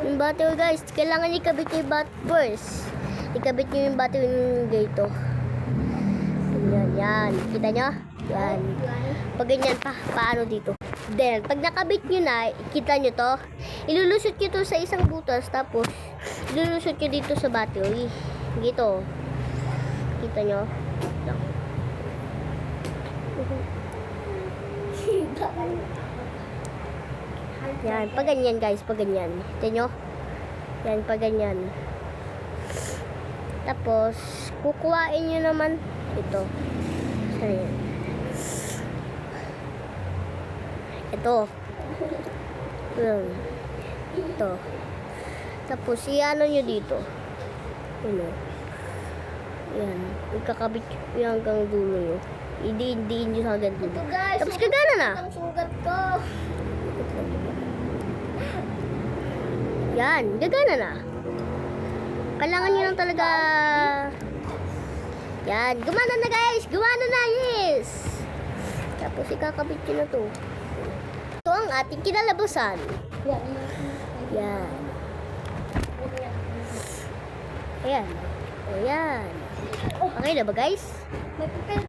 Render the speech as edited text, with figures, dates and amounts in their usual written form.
Yung battery guys, kailangan ikabit yung first. Ikabit nyo yung battery ng dito. Yan, yan. Kita nyo? Yan. Pag ganyan pa, paano dito? Then, pag nakabit nyo na, kita nyo to, ilulusot nyo to sa isang butas, tapos, ilulusot nyo dito sa battery. Dito. Kita nyo? Yan, pag ganyan guys, pag ganyan. Kita nyo? Yan, pag ganyan. Tapos, kukuhain nyo naman ito. Ayan. Ito. Ayan. Ito. Tapos, iano nyo dito. Ano? Yan. Ikakabit nyo hanggang dulo nyo. Idiin nyo hanggang dulo. Tapos, kagana na. Ang sugat ko. Yan. Gagana na. Kailangan nyo lang talaga. Yan. Gumana na guys. Gumana na. Yes. Tapos ikakabit nyo na to. Ito ang ating kinalabasan. Yan. Ayan. Ayan. Okay na ba guys? May papel.